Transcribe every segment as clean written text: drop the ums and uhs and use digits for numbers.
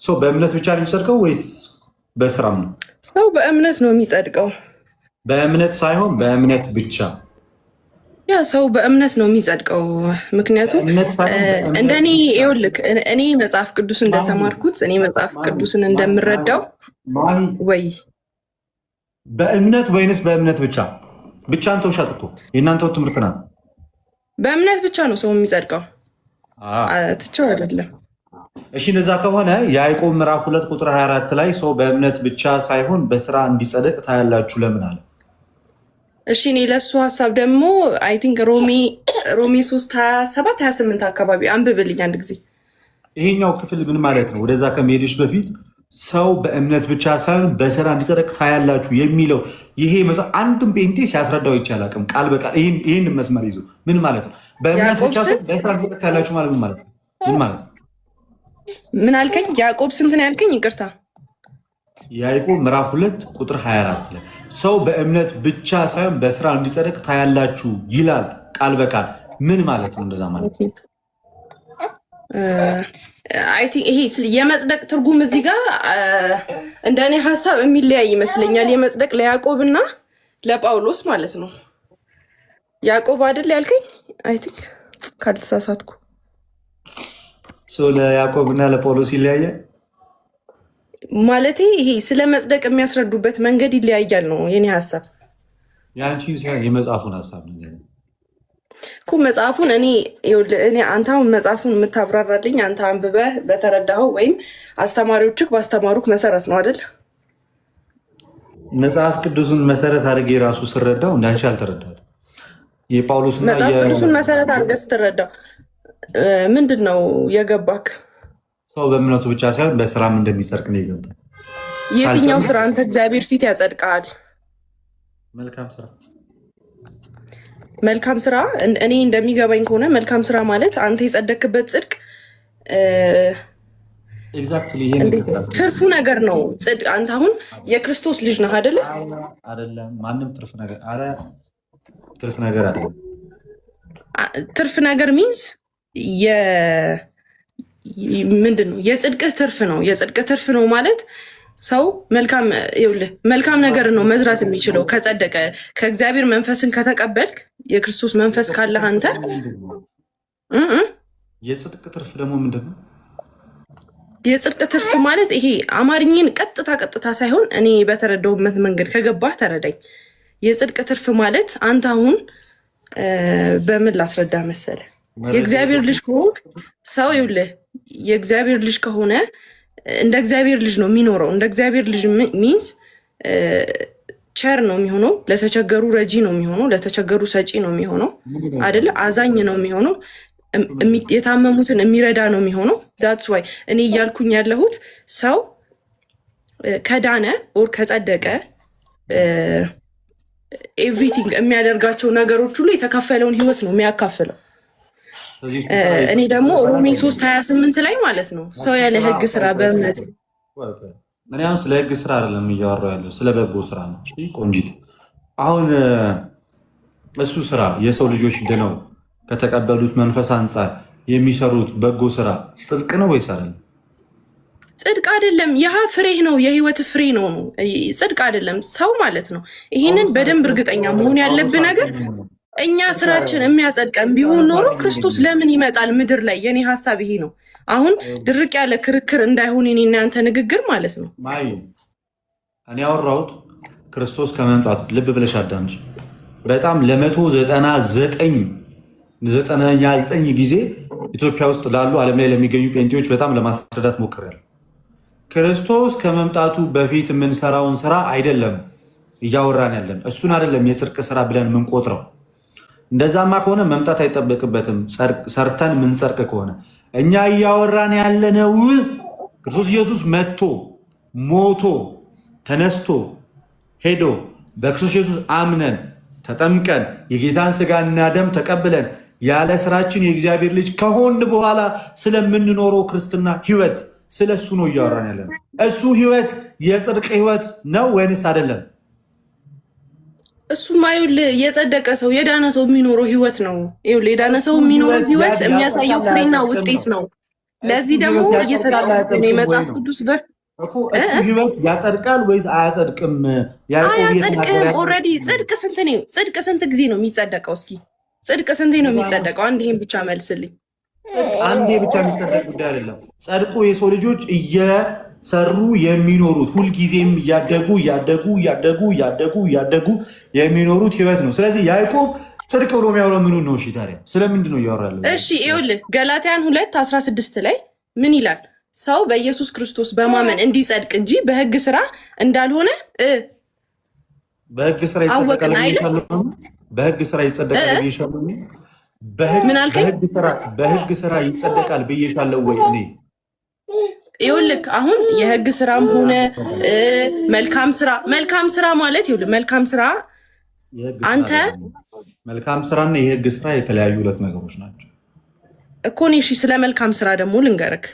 ሰው በእምነት ብቻ ነው የሚጸድቀው ወይስ በስራም ነው? ሰው በእምነት ነው የሚጸድቀው። በእምነት ሳይሆን በእምነት ብቻ። ያ ሰው በእምነት ነው የሚጸድቀው። ምክንያቱም እንደኔ ይኸውልህ፣ እኔ መጽሐፍ ቅዱስ እንደተማርኩት እኔ መጽሐፍ ቅዱስን እንደምረዳው ወይ በእምነት ወይንስ በእምነት ብቻ? ብቻን ተውሻት እኮ የእናንተው ትምህርት ናት። በእምነት ብቻ ነው ሰው የሚጸድቀው፣ ትቼው አይደለም። እሺ እንደዛ ከሆነ የያዕቆብ ምዕራፍ 2 ቁጥር 24 ላይ ሰው በእምነት ብቻ ሳይሆን በስራ እንዲጸድቅ ታያላችሁ ለምን አለ? እሺ እኔ ለሱ ሀሳብ ደግሞ አይ ቲንክ ሮሜ 3:27-28 አካባቢ አንብብልኝ አንድ ጊዜ። ይሄኛው ክፍል ምን ማለት ነው? ወደዛ ከመሄድሽ በፊት ሰው በእምነት ብቻ ሳይሆን በስራ እንዲጸድቅ ታያላችሁ የሚለው ይሄ መጽሐፍ አንድም ጴንጤ ሲያስረዳው ይቻላል አቅም ቃል በቃል ይህን መስመር ይዞ ምን ማለት ነው? በእምነት ብቻ ሳይሆን በስራ እንዲጸድቅ ታያላችሁ ማለት ምን ማለት ነው? ምን ማለት ነው? ምን አልከኝ? ያዕቆብ ስንት ነው ያልከኝ? ይቅርታ። ያዕቆብ ምዕራፍ 2 ቁጥር 24 ላይ ሰው በእምነት ብቻ ሳይሆን በስራ እንዲጸድቅ ታያላችሁ ይላል ቃል በቃል ምን ማለት ነው? እንደዛ ማለት አይ ቲንክ ይሄ የመጽደቅ ትርጉም እዚህ ጋር እንደኔ ሀሳብ የሚለያይ ይመስለኛል። የመጽደቅ ለያዕቆብና ለጳውሎስ ማለት ነው። ያዕቆብ አይደል ያልከኝ? አይ ቲንክ ካልተሳሳትኩ ሰው ለያዕቆብና ለጳውሎስ ይለያያል ማለቴ ይሄ ስለ መጽደቅ የሚያስረዱበት መንገድ ይለያያል ነው የኔ ሀሳብ። ያንቺን ሳይሆን የመጽሐፉን ሀሳብ ነው እኮ። መጽሐፉን እኔ አንተ አሁን መጽሐፉን የምታብራራልኝ አንተ አንብበህ በተረዳኸው ወይም አስተማሪዎችህ ባስተማሩክ መሰረት ነው አይደል? መጽሐፍ ቅዱስን መሰረት አድርጌ ራሱ ስረዳው እንዳንቺ አልተረዳሁትም። የጳውሎስና መጽሐፍ ቅዱስን መሰረት አድርገህ ስትረዳው ምንድን ነው የገባክ? ሰው በእምነቱ ብቻ ሳይሆን በስራም እንደሚጸድቅ ነው የገባ። የትኛው ስራ አንተ እግዚአብሔር ፊት ያጸድቃል? መልካም ስራ። መልካም ስራ እኔ እንደሚገባኝ ከሆነ መልካም ስራ ማለት አንተ የጸደቅበት ጽድቅ ትርፉ ነገር ነው። ጽድቅ አንተ አሁን የክርስቶስ ልጅ ነህ አይደለ? አይደለም። ማንም ትርፍ ነገር አይደለም። ትርፍ ነገር ሚንስ ምንድን ነው? የጽድቅህ ትርፍ ነው። የጽድቅህ ትርፍ ነው ማለት ሰው መልካም ነገር ነው መዝራት የሚችለው ከጸደቀ። ከእግዚአብሔር መንፈስን ከተቀበልክ የክርስቶስ መንፈስ ካለህ አንተ የጽድቅ ትርፍ ደግሞ ምንድን ነው? የጽድቅ ትርፍ ማለት ይሄ አማርኝን ቀጥታ ሳይሆን እኔ በተረዳሁበት መንገድ ከገባህ ተረዳኝ። የጽድቅ ትርፍ ማለት አንተ አሁን በምን ላስረዳ መሰለ? የእግዚአብሔር ልጅ ከሆንክ ሰው የእግዚአብሔር ልጅ ከሆነ እንደ እግዚአብሔር ልጅ ነው የሚኖረው። እንደ እግዚአብሔር ልጅ ሚንስ ቸር ነው የሚሆነው፣ ለተቸገሩ ረጂ ነው የሚሆነው፣ ለተቸገሩ ሰጪ ነው የሚሆነው አይደለ? አዛኝ ነው የሚሆነው፣ የታመሙትን የሚረዳ ነው የሚሆነው። ዳትስ ዋይ እኔ እያልኩኝ ያለሁት ሰው ከዳነ ኦር ከጸደቀ ኤቭሪቲንግ የሚያደርጋቸው ነገሮች ሁሉ የተካፈለውን ህይወት ነው የሚያካፍለው። እኔ ደግሞ ሮሜ 3:28 ላይ ማለት ነው ሰው ያለ ህግ ስራ በእምነት። እኔ አሁን ስለ ህግ ስራ አይደለም እያወራሁ ያለው ስለ በጎ ስራ ነው። ቆንጂት፣ አሁን እሱ ስራ የሰው ልጆች ድነው ከተቀበሉት መንፈስ አንጻር የሚሰሩት በጎ ስራ ጽድቅ ነው ወይስ አይደለም? ጽድቅ አይደለም። ያ ፍሬ ነው፣ የህይወት ፍሬ ነው። ጽድቅ አይደለም ሰው ማለት ነው። ይህንን በደንብ እርግጠኛ መሆን ያለብህ ነገር እኛ ስራችን የሚያጸድቀን ቢሆን ኖሮ ክርስቶስ ለምን ይመጣል ምድር ላይ? የኔ ሀሳብ ይሄ ነው። አሁን ድርቅ ያለ ክርክር እንዳይሆን እኔ እና ያንተ ንግግር ማለት ነው። እኔ ያወራሁት ክርስቶስ ከመምጣቱ ልብ ብለሽ አዳምጪ። በጣም ለ199 ጊዜ ኢትዮጵያ ውስጥ ላሉ ዓለም ላይ ለሚገኙ ጴንጤዎች በጣም ለማስረዳት ሞክሬያለሁ። ክርስቶስ ከመምጣቱ በፊት የምንሰራውን ስራ አይደለም እያወራን ያለን። እሱን አይደለም የጽድቅ ስራ ብለን የምንቆጥረው። እንደዛማ ከሆነ መምጣት አይጠበቅበትም። ሰርተን ምንጸድቅ ከሆነ እኛ እያወራን ያለነው ክርስቶስ ኢየሱስ መጥቶ ሞቶ ተነስቶ ሄዶ በክርስቶስ ኢየሱስ አምነን ተጠምቀን የጌታን ስጋና ደም ተቀብለን ያለ ስራችን የእግዚአብሔር ልጅ ከሆን በኋላ ስለምንኖረው ክርስትና ህይወት ስለ እሱ ነው እያወራን ያለነው። እሱ ህይወት የጽድቅ ህይወት ነው ወይንስ አይደለም? እሱማ ይኸውልህ የጸደቀ ሰው የዳነ ሰው የሚኖረው ህይወት ነው። ይኸውልህ የዳነ ሰው የሚኖረው ህይወት የሚያሳየው ፍሬና ውጤት ነው። ለዚህ ደግሞ እየሰጠው ነው የመጽሐፍ ቅዱስ እኮ እሱ ህይወት ያጸድቃል ወይስ አያጸድቅም? አያጸድቅም። ኦልሬዲ ጽድቅ ስንት ነው? ጽድቅ ስንት ጊዜ ነው የሚጸደቀው? እስኪ ጽድቅ ስንቴ ነው የሚጸደቀው? አንድ ይሄን ብቻ መልስልኝ። አንዴ ብቻ የሚጸደቅ ጉዳይ አይደለም። ጸድቆ የሰው ልጆች እየሰሩ የሚኖሩት ሁልጊዜም እያደጉ የሚኖሩት ህይወት ነው። ስለዚህ ያዕቆብ ጽድቅ ብሎ የሚያወራው ምኑን ነው? እሺ ታዲያ ስለምንድን ነው እያወራለሁ? እሺ ይኸውልህ ገላትያን 2:16 ላይ ምን ይላል? ሰው በኢየሱስ ክርስቶስ በማመን እንዲጸድቅ እንጂ በህግ ስራ እንዳልሆነ በህግ ስራ ይጸደቃል ብዬሻለሁ። በህግ ስራ ይጸደቃል ብዬሻለሁ። በህግ ስራ ይጸደቃል ብዬሻለሁ ወይ? እኔ ይኸውልህ አሁን የህግ ስራም ሆነ መልካም ስራ ማለት ይኸውልህ መልካም ስራ አንተ መልካም ስራና የህግ ስራ የተለያዩ ሁለት ነገሮች ናቸው እኮ። እሺ ስለ መልካም ስራ ደግሞ ልንገርህ።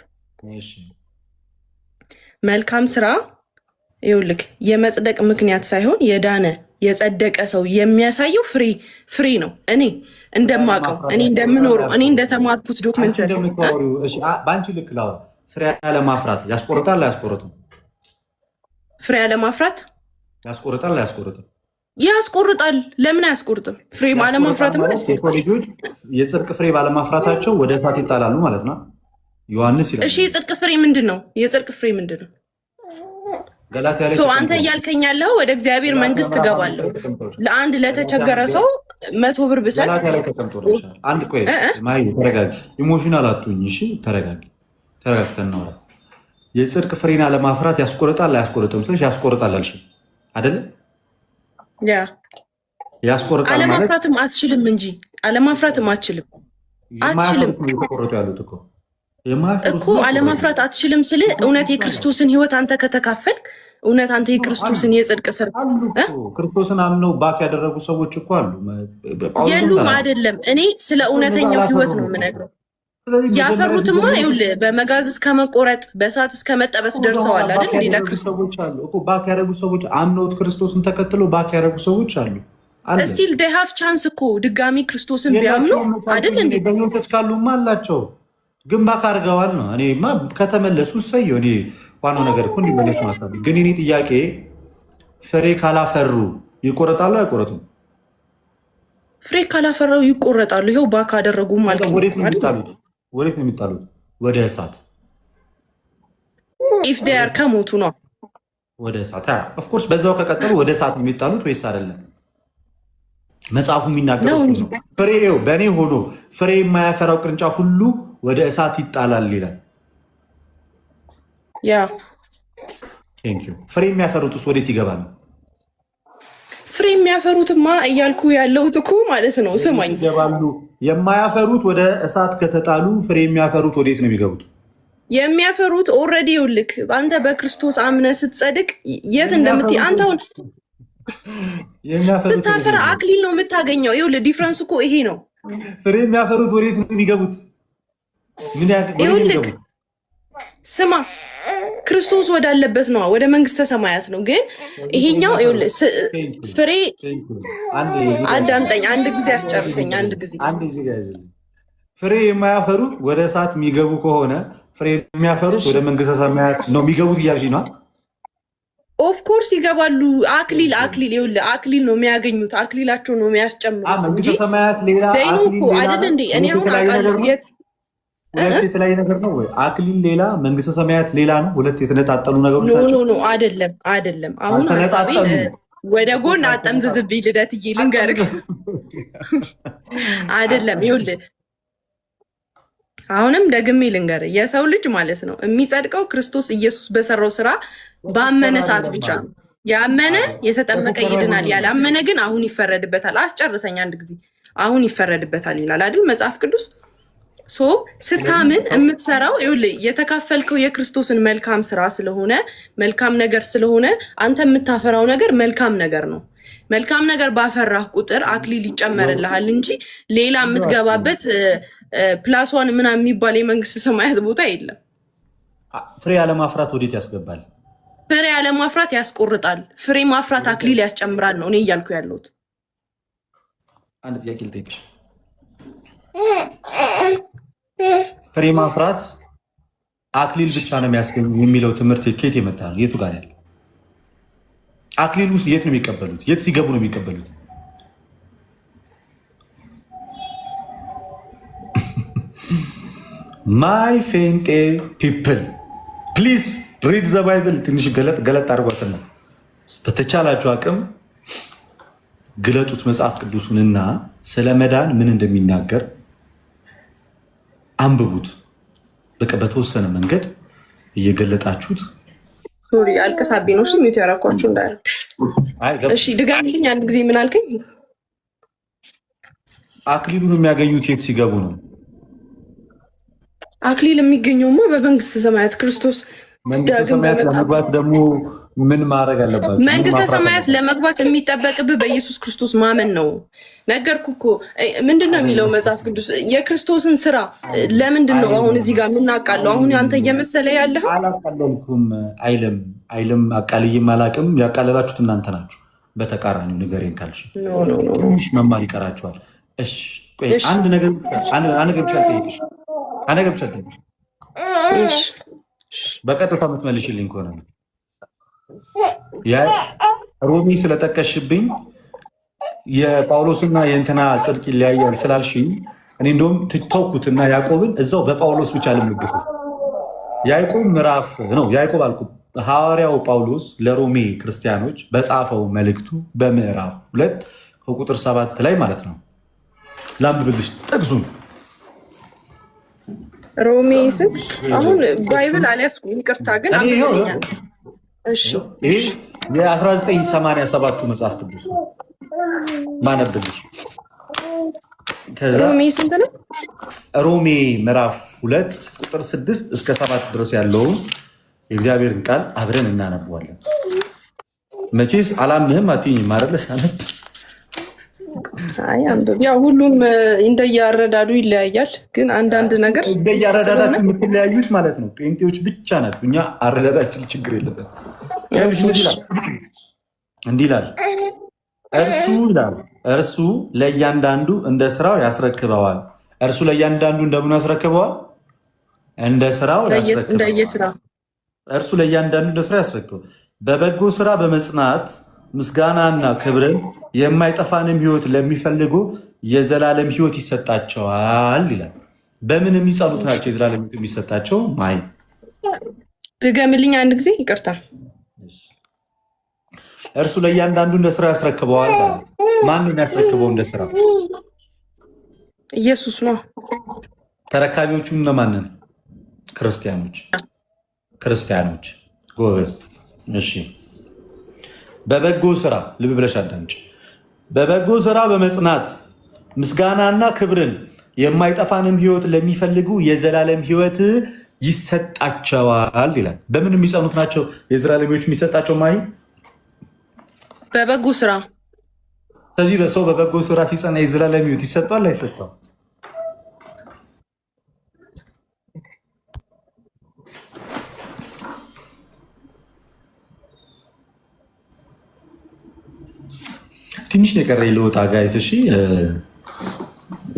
መልካም ስራ ይኸውልህ የመጽደቅ ምክንያት ሳይሆን የዳነ የጸደቀ ሰው የሚያሳየው ፍሬ ነው። እኔ እንደማውቀው እኔ እንደምኖረው እኔ እንደተማርኩት ዶክመንተሪ በአንቺ ልክ ላው ፍሬ ያለማፍራት ያስቆርጣል አያስቆርጥም? ፍሬ ያለማፍራት ያስቆርጣል አያስቆርጥም? ያስቆርጣል። ለምን አያስቆርጥም? ፍሬ ባለማፍራት ማለት ልጆች የጽድቅ ፍሬ ባለማፍራታቸው ወደ እሳት ይጣላሉ ማለት ነው ዮሐንስ ይላል። እሺ የጽድቅ ፍሬ ምንድን ነው? የጽድቅ ፍሬ ምንድን ነው? አንተ እያልከኝ ያለው ወደ እግዚአብሔር መንግስት እገባለሁ ለአንድ ለተቸገረ ሰው 100 ብር ብሰጥ አንድ ቆይ ማይ ተረጋጊ፣ ኢሞሽናል አትሁኝ። እሺ ተረጋጊ፣ ተረጋግተን እናውራ። የጽድቅ ፍሬን አለማፍራት ያስቆርጣል አያስቆርጥም? ስለሽ ያስቆርጣል አልሽ አይደለ? ያ ያስቆርጣል ማለት አለማፍራትም አትችልም እንጂ አለማፍራትም አትችልም የተቆረጡ ያሉት እኮ አለማፍራት አትችልም ስል እውነት የክርስቶስን ህይወት አንተ ከተካፈልክ እውነት አንተ የክርስቶስን የጽድቅ ስር ክርስቶስን አምነው ባክ ያደረጉ ሰዎች እኮ አሉ የሉም? አይደለም። እኔ ስለ እውነተኛው ህይወት ነው የምነግረው። ያፈሩትማ ይኸውልህ በመጋዝ እስከ መቆረጥ በእሳት እስከ መጠበስ ደርሰዋል አይደል? ሌላ ክርስቶስ አሉ እኮ ባክ ያደረጉ ሰዎች አምነውት ክርስቶስን ተከትሎ ባክ ያደረጉ ሰዎች አሉ። እስቲል ዴይ ሃቭ ቻንስ እኮ ድጋሚ ክርስቶስን ቢያምኑ አይደል እንዴ? በመንፈስ ካሉማ አላቸው ግን ባክ አድርገዋል ነው። እኔማ ከተመለሱ ሰየው። እኔ ዋናው ነገር እኮ እንዲመለሱ ማሳብ። ግን እኔ ጥያቄ ፍሬ ካላፈሩ ይቆረጣሉ አይቆረጡም? ፍሬ ካላፈራው ይቆረጣሉ። ይኸው ባክ አደረጉ ማለት ነው። ወዴት ነው የሚጣሉት? ወደ እሳት። ኢፍ ዴይ አር ከሞቱ ነው ወደ እሳት። ኦፍኮርስ በዛው ከቀጠሉ ወደ እሳት ነው የሚጣሉት ወይስ አይደለም? መጽሐፉ የሚናገረው ነው። ፍሬው በእኔ ሆኖ ፍሬ የማያፈራው ቅርንጫፍ ሁሉ ወደ እሳት ይጣላል ይላል። ያ ፍሬ የሚያፈሩትስ ወዴት ይገባል? ፍሬ የሚያፈሩትማ እያልኩ ያለሁት እኮ ማለት ነው። ስማኝ፣ ይገባሉ። የማያፈሩት ወደ እሳት ከተጣሉ ፍሬ የሚያፈሩት ወዴት ነው የሚገቡት? የሚያፈሩት ኦልሬዲ ይኸውልህ አንተ በክርስቶስ አምነህ ስትጸድቅ የት እንደምትይ አንተ አሁን ስታፈራ አክሊል ነው የምታገኘው። ይኸውልህ ዲፍረንስ እኮ ይሄ ነው። ፍሬ የሚያፈሩት ወዴት ነው የሚገቡት? ይኸውልህ ስማ፣ ክርስቶስ ወዳለበት ነው ወደ መንግስተ ሰማያት ነው። ግን ይሄኛው ይኸውልህ ፍሬ አዳምጠኝ፣ አንድ ጊዜ አስጨርሰኝ። አንድ ጊዜ ፍሬ የማያፈሩት ወደ እሳት የሚገቡ ከሆነ ፍሬ የሚያፈሩት ወደ መንግስተ ሰማያት ነው የሚገቡት እያልሽ ነው? ኦፍኮርስ ይገባሉ። አክሊል ይኸውልህ አክሊል ነው የሚያገኙት። አክሊላቸው ነው የሚያስጨምሩት እንጂ ሰማያት ሌላ አይደል እንዴ? እኔ አሁን አውቃለሁ። የት ሁለት የተለያየ ነገር ነው ወይ? አክሊል ሌላ መንግስተ ሰማያት ሌላ ነው። ሁለት የተነጣጠሉ ነገሮች ናቸው። ኖ አይደለም። አሁን ሀሳቤ ወደ ጎን አጠምዝዝብኝ። ልደትዬ ልንገርህ አይደለም። ይኸውልህ አሁንም ደግሜ ልንገርህ፣ የሰው ልጅ ማለት ነው የሚጸድቀው ክርስቶስ ኢየሱስ በሰራው ስራ ባመነ ሰዓት ብቻ ነው። ያመነ የተጠመቀ ይድናል፣ ያላመነ ግን አሁን ይፈረድበታል። አስጨርሰኝ አንድ ጊዜ። አሁን ይፈረድበታል ይላል አይደል መጽሐፍ ቅዱስ? ስታምን የምትሰራው ይኸውልህ የተካፈልከው የክርስቶስን መልካም ስራ ስለሆነ መልካም ነገር ስለሆነ አንተ የምታፈራው ነገር መልካም ነገር ነው። መልካም ነገር ባፈራህ ቁጥር አክሊል ይጨመርልሃል እንጂ ሌላ የምትገባበት ፕላስዋን ምናምን የሚባል የመንግስት ሰማያት ቦታ የለም። ፍሬ ያለማፍራት ወዴት ያስገባል? ፍሬ ያለማፍራት ያስቆርጣል። ፍሬ ማፍራት አክሊል ያስጨምራል ነው እኔ እያልኩ ያለሁት። አንድ ጥያቄ ልጠይቅሽ። ፍሬ ማፍራት አክሊል ብቻ ነው የሚያስገኝ የሚለው ትምህርት ከየት የመጣ ነው? የቱ ጋር ያለ አክሊል ውስጥ የት ነው የሚቀበሉት? የት ሲገቡ ነው የሚቀበሉት? ማይ ፌንጤ ፒፕል ፕሊዝ ሪድ ዘ ባይብል። ትንሽ ገለጥ አድርጓትና በተቻላችሁ አቅም ግለጡት መጽሐፍ ቅዱሱንና ስለ መዳን ምን እንደሚናገር አንብቡት። በቃ በተወሰነ መንገድ እየገለጣችሁት። ሶሪ አልቀሳቢ ነው። እሺ ሚውት ያደረኳችሁ እንዳይረብሽ። እሺ ድጋሚልኝ አንድ ጊዜ ምን አልከኝ? አክሊሉን የሚያገኙት የት ሲገቡ ነው? አክሊል የሚገኘውማ በመንግስተ ሰማያት ክርስቶስ መንግስተ ሰማያት ለመግባት ደግሞ ምን ማድረግ አለባቸው? መንግስተ ሰማያት ለመግባት የሚጠበቅብህ በኢየሱስ ክርስቶስ ማመን ነው። ነገርኩ እኮ። ምንድን ነው የሚለው መጽሐፍ ቅዱስ? የክርስቶስን ስራ ለምንድን ነው አሁን እዚህ ጋር የምናውቃለው? አሁን አንተ እየመሰለ ያለህ አላቃለልኩም አይልም። አቃልዬም አላቅም። ያቃለላችሁት እናንተ ናችሁ። በተቃራኒው ንገሬን ካልሽ ትንሽ መማር ይቀራችኋል። እሺ ቆይ አንድ ነገር ብቻ ልጠይቅሽ። በቀጥታ የምትመልሽልኝ ከሆነ ሮሚ ስለጠቀሽብኝ የጳውሎስና የእንትና ጽድቅ ይለያያል ስላልሽኝ እኔ እንደውም ትተውኩትና ያዕቆብን እዛው በጳውሎስ ብቻ ልምግት። ያዕቆብ ምዕራፍ ነው ያዕቆብ አልኩ። ሐዋርያው ጳውሎስ ለሮሜ ክርስቲያኖች በጻፈው መልእክቱ በምዕራፍ 2 ከቁጥር 7 ላይ ማለት ነው። ላንብብልሽ ጥቅሱን። ሮሜ ስንት? አሁን ባይብል አልያዝኩም ይቅርታ። ግን እሺ ይሄ የ1987 መጽሐፍ ቅዱስ ነው ማነብልሽ። ሮሜ ስንት ነው? ሮሜ ምዕራፍ 2 ቁጥር 6 እስከ 7 ድረስ ያለውን የእግዚአብሔርን ቃል አብረን እናነበዋለን። መቼስ አላምንህም አትይኝም አይደለ? ሳነብ አይ አንብብ። ያው ሁሉም እንደየአረዳዱ ይለያያል። ግን አንዳንድ ነገር እንደየአረዳዳችሁ የምትለያዩት ማለት ነው ጴንጤዎች ብቻ ናቸው። እኛ አረዳዳችን ችግር የለበት። እንዲህ ይላል እርሱ ለእያንዳንዱ እንደ ስራው ያስረክበዋል። እርሱ ለእያንዳንዱ እንደምኑ ያስረክበዋል? እንደ ስራው ያስረክበዋል። እርሱ ለእያንዳንዱ እንደ ስራው ያስረክበዋል። በበጎ ስራ በመጽናት ምስጋናና ክብርን የማይጠፋንም ሕይወት ለሚፈልጉ የዘላለም ሕይወት ይሰጣቸዋል ይላል። በምን የሚጸኑት ናቸው የዘላለም ሕይወት የሚሰጣቸው? ማይ ድገምልኝ አንድ ጊዜ ይቅርታ። እርሱ ለእያንዳንዱ እንደ ስራ ያስረክበዋል። ማን ነው የሚያስረክበው እንደ ስራ? ኢየሱስ ነው። ተረካቢዎቹ እነማንን? ክርስቲያኖች። ጎበዝ። እሺ በበጎ ስራ ልብ ብለሽ አዳምጪ። በበጎ ስራ በመጽናት ምስጋናና ክብርን የማይጠፋንም ሕይወት ለሚፈልጉ የዘላለም ሕይወት ይሰጣቸዋል ይላል። በምን የሚጸኑት ናቸው የዘላለም ሕይወት የሚሰጣቸው? ማይ በበጎ ስራ። ስለዚህ በሰው በበጎ ስራ ሲጸና የዘላለም ሕይወት ይሰጠዋል አይሰጠውም? ትንሽ ነው የቀረኝ ልወጣ ጋይስ። እሺ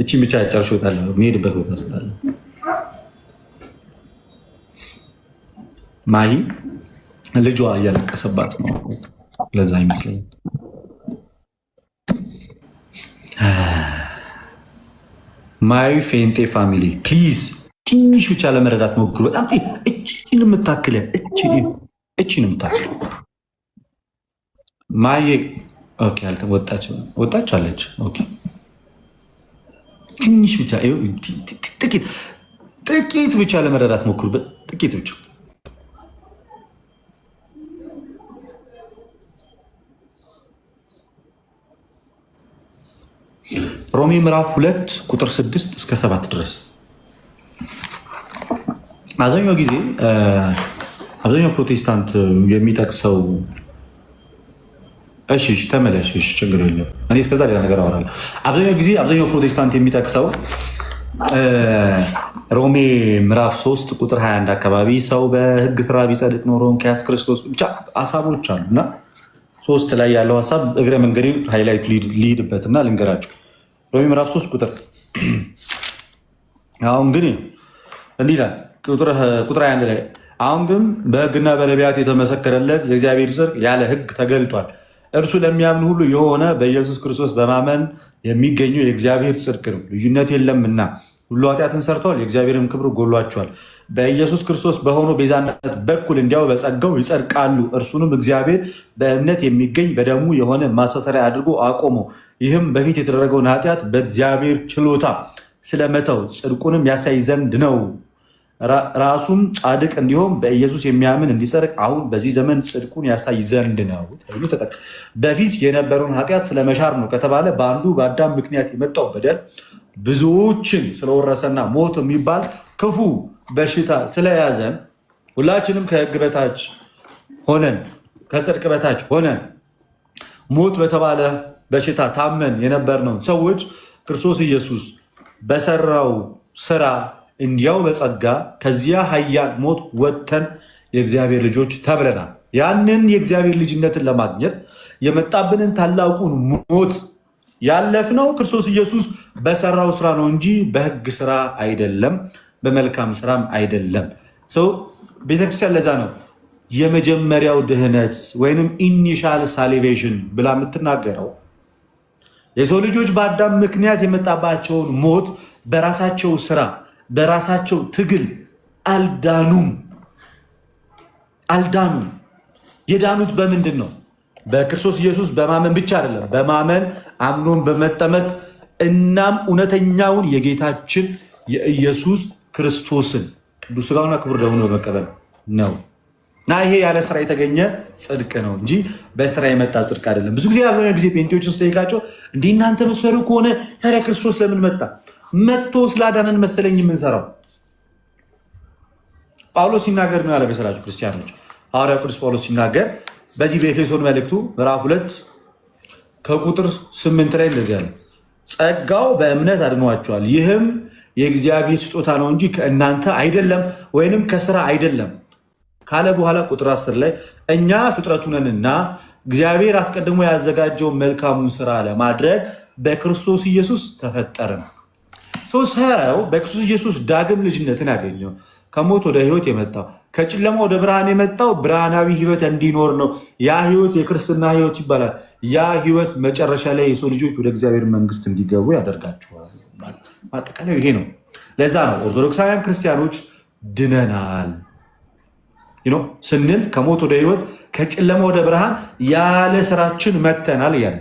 እቺ ብቻ ጨርሼ እወጣለሁ። የሚሄድበት ቦታ ስላለ ማሂ ልጇ እያለቀሰባት ነው። ለዛ ይመስለኛል። ማይ ፌንጤ ፋሚሊ ፕሊዝ ትንሽ ብቻ ለመረዳት ሞክሩ። በጣም እቺን የምታክለ እቺን የምታክለ ማይ ኦኬ ወጣች አለች። ኦኬ ትንሽ ብቻ ጥቂት ብቻ ለመረዳት ሞክሩ። ጥቂት ብቻ ሮሜ ምዕራፍ 2 ቁጥር 6 እስከ 7 ድረስ አብዛኛው ጊዜ አብዛኛው ፕሮቴስታንት የሚጠቅሰው እሺ ተመለሽ፣ ችግር የለም። እኔ እስከዛ ሌላ ነገር አወራለሁ። አብዛኛው ፕሮቴስታንት የሚጠቅሰው ሮሜ ምዕራፍ 3 ቁጥር 21 አካባቢ ሰው በሕግ ስራ ቢጸድቅ ኖሮ እንኪያስ ክርስቶስ ብቻ ሀሳቦች አሉ እና 3 ላይ ያለው ሀሳብ እግረ መንገዴ ሃይላይት ሊሄድበትና ልንገራችሁ። ሮሜ ምዕራፍ 3 ቁጥር አሁን ግን እንዲህ ይላል፣ ቁጥር 21 ላይ አሁን ግን በሕግና በነቢያት የተመሰከረለት የእግዚአብሔር ጽድቅ ያለ ሕግ ተገልጧል። እርሱ ለሚያምን ሁሉ የሆነ በኢየሱስ ክርስቶስ በማመን የሚገኘው የእግዚአብሔር ጽድቅ ነው፣ ልዩነት የለምና። ሁሉ ኃጢአትን ሰርተዋል፣ የእግዚአብሔርም ክብር ጎሏቸዋል። በኢየሱስ ክርስቶስ በሆነው ቤዛነት በኩል እንዲያው በጸጋው ይጸድቃሉ። እርሱንም እግዚአብሔር በእምነት የሚገኝ በደሙ የሆነ ማስተስረያ አድርጎ አቆመው። ይህም በፊት የተደረገውን ኃጢአት በእግዚአብሔር ችሎታ ስለመተው ጽድቁንም ያሳይ ዘንድ ነው። ራሱም ጻድቅ እንዲሆን በኢየሱስ የሚያምን እንዲጸድቅ አሁን በዚህ ዘመን ጽድቁን ያሳይ ዘንድ ነው። በፊት የነበረውን ኃጢአት ስለመሻር ነው ከተባለ በአንዱ በአዳም ምክንያት የመጣው በደል ብዙዎችን ስለወረሰና ሞት የሚባል ክፉ በሽታ ስለያዘን ሁላችንም ከሕግ በታች ሆነን ከጽድቅ በታች ሆነን ሞት በተባለ በሽታ ታመን የነበርነው ሰዎች ክርስቶስ ኢየሱስ በሰራው ስራ እንዲያው በጸጋ ከዚያ ኃያል ሞት ወጥተን የእግዚአብሔር ልጆች ተብለናል። ያንን የእግዚአብሔር ልጅነትን ለማግኘት የመጣብንን ታላቁን ሞት ያለፍነው ክርስቶስ ኢየሱስ በሰራው ስራ ነው እንጂ በሕግ ስራ አይደለም፣ በመልካም ስራም አይደለም። ሰው ቤተክርስቲያን ለዛ ነው የመጀመሪያው ድህነት ወይንም ኢኒሻል ሳሊቬሽን ብላ የምትናገረው። የሰው ልጆች በአዳም ምክንያት የመጣባቸውን ሞት በራሳቸው ስራ በራሳቸው ትግል አልዳኑም። የዳኑት በምንድን ነው? በክርስቶስ ኢየሱስ በማመን ብቻ አይደለም፣ በማመን አምኖን በመጠመቅ እናም እውነተኛውን የጌታችን የኢየሱስ ክርስቶስን ቅዱስ ሥጋውንና ክቡር ደሙን በመቀበል ነው። እና ይሄ ያለ ስራ የተገኘ ጽድቅ ነው እንጂ በስራ የመጣ ጽድቅ አይደለም። ብዙ ጊዜ አብዛኛው ጊዜ ጴንጤዎችን ስጠይቃቸው እንዲህ እናንተ መስፈሩ ከሆነ ታዲያ ክርስቶስ ለምን መጣ? መጥቶ ስላዳነን መሰለኝ የምንሰራው። ጳውሎስ ሲናገር ነው ያለ መሰላችሁ ክርስቲያኖች። ሐዋርያው ቅዱስ ጳውሎስ ሲናገር በዚህ በኤፌሶን መልእክቱ ምዕራፍ 2 ከቁጥር 8 ላይ እንደዚህ ያለ ጸጋው በእምነት አድኗቸዋል፣ ይህም የእግዚአብሔር ስጦታ ነው እንጂ ከእናንተ አይደለም ወይንም ከስራ አይደለም ካለ በኋላ ቁጥር 10 ላይ እኛ ፍጥረቱ ነንና እግዚአብሔር አስቀድሞ ያዘጋጀውን መልካሙን ስራ ለማድረግ በክርስቶስ ኢየሱስ ተፈጠርን። ሰው በክርስቶስ ኢየሱስ ዳግም ልጅነትን ያገኘው ከሞት ወደ ህይወት የመጣው ከጨለማ ወደ ብርሃን የመጣው ብርሃናዊ ህይወት እንዲኖር ነው። ያ ህይወት የክርስትና ህይወት ይባላል። ያ ህይወት መጨረሻ ላይ የሰው ልጆች ወደ እግዚአብሔር መንግስት እንዲገቡ ያደርጋቸዋል። ማጠቃለያው ይሄ ነው። ለዛ ነው ኦርቶዶክሳውያን ክርስቲያኖች ድነናል ስንል ከሞት ወደ ህይወት ከጨለማ ወደ ብርሃን ያለ ስራችን መተናል እያለ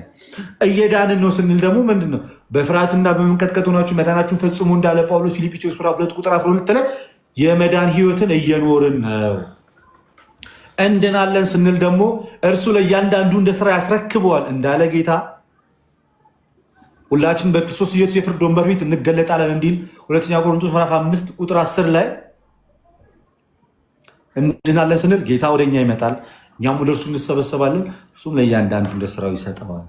እየዳንን ነው ስንል ደግሞ ምንድን ነው? በፍርሃትና በመንቀጥቀጥ ሆናችሁ መዳናችሁን ፈጽሙ እንዳለ ጳውሎስ ፊልጵስዩስ ምዕራፍ 2 ቁጥር 12 ላይ የመዳን ህይወትን እየኖርን ነው። እንድናለን ስንል ደግሞ እርሱ ለእያንዳንዱ እንደ ስራ ያስረክበዋል እንዳለ ጌታ ሁላችን በክርስቶስ ኢየሱስ የፍርድ ወንበር ፊት እንገለጣለን እንዲል ሁለተኛ ቆሮንቶስ ምዕራፍ 5 ቁጥር 10 ላይ እንድናለን ስንል ጌታ ወደኛ ይመጣል፣ እኛም ወደ እርሱ እንሰበሰባለን፣ እርሱም ለእያንዳንዱ እንደ ስራው ይሰጠዋል።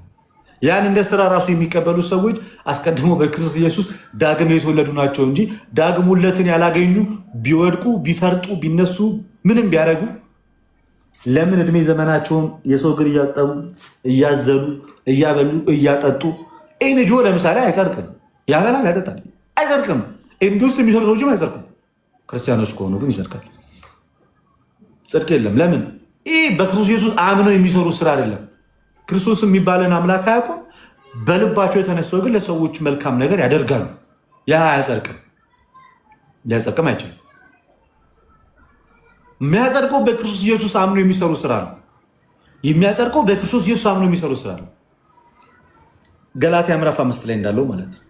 ያን እንደ ስራ ራሱ የሚቀበሉ ሰዎች አስቀድሞ በክርስቶስ ኢየሱስ ዳግም የተወለዱ ናቸው እንጂ ዳግም ውለትን ያላገኙ ቢወድቁ ቢፈርጡ ቢነሱ ምንም ቢያደርጉ ለምን ዕድሜ ዘመናቸውን የሰው እግር እያጠቡ እያዘሉ እያበሉ እያጠጡ ኤንጆ ለምሳሌ አይጸድቅም። ያበላል ያጠጣል፣ አይጸድቅም። ውስጥ የሚሰሩ ሰዎችም አይጸድቅም። ክርስቲያኖች ከሆኑ ግን ይጸድቃል። ጽድቅ የለም። ለምን? ይህ በክርስቶስ ኢየሱስ አምነው የሚሰሩ ስራ አይደለም። ክርስቶስ የሚባለን አምላክ አያውቁም። በልባቸው የተነሳው ግን ለሰዎች መልካም ነገር ያደርጋሉ። ያ አያጸድቅም፣ ሊያጸድቅም አይችልም። የሚያጸድቀው በክርስቶስ ኢየሱስ አምኖ የሚሰሩ ስራ ነው። የሚያጸድቀው በክርስቶስ ኢየሱስ አምኖ የሚሰሩ ስራ ነው። ገላትያ ምዕራፍ 5 ላይ እንዳለው ማለት ነው።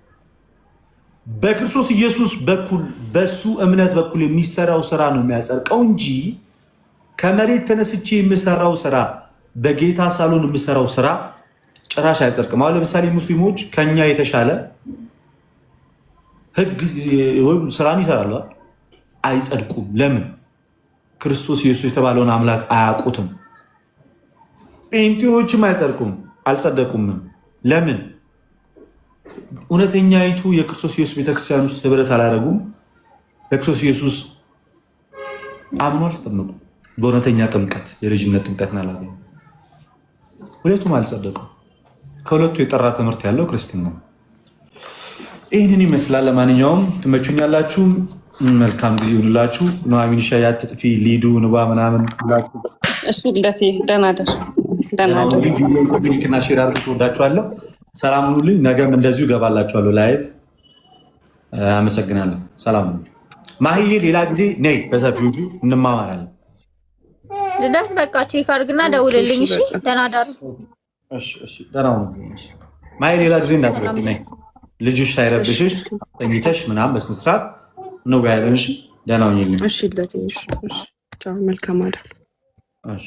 በክርስቶስ ኢየሱስ በኩል በሱ እምነት በኩል የሚሰራው ስራ ነው የሚያጸድቀው እንጂ ከመሬት ተነስቼ የምሰራው ስራ በጌታ ሳሎን የምሰራው ስራ ጭራሽ አይጸድቅም። አሁን ለምሳሌ ሙስሊሞች ከኛ የተሻለ ህግ ወይም ስራን ይሰራሉ፣ አይጸድቁም። ለምን? ክርስቶስ ኢየሱስ የተባለውን አምላክ አያውቁትም። ጴንጤዎችም አይጸድቁም፣ አልጸደቁም። ለምን? እውነተኛይቱ የክርስቶስ ኢየሱስ ቤተክርስቲያን ውስጥ ህብረት አላደረጉም። በክርስቶስ ኢየሱስ አምኖ አልተጠመቁም። በእውነተኛ ጥምቀት የልጅነት ጥምቀትን አላገኙም። ሁለቱም አልጸደቁም። ከሁለቱ የጠራ ትምህርት ያለው ክርስትና ነው። ይህንን ይመስላል። ለማንኛውም ትመቹኛላችሁ። መልካም ጊዜ ይሁንላችሁ። ኑሐሚን ሻይ አትጥፊ፣ ሊዱ ንባ ምናምን እሱ ልደት ደህና ደር ሊንክና ሼር አድርጉ። ትወዳችኋለሁ። ሰላም ሁኑልኝ። ነገም እንደዚሁ ገባላችኋለሁ ላይቭ። አመሰግናለሁ። ሰላም ሁኑ። ማህዬ ሌላ ጊዜ ነይ በሰፊው እንማማራለን። ልደት በቃ ቼክ አድርግና ደውልልኝ። እሺ ደህና ዳሩ። እሺ ደህና ሁኑ። ማህዬ ሌላ ጊዜ እንዳትረቂ ነይ። ልጅሽ ሳይረብሽሽ ተኝተሽ ምናምን በስነ ስርዓት ነው ያለሽ። ደህና ሁኚልኝ። እሺ ልደት። እሺ ቻው። መልካም አይደል? እሺ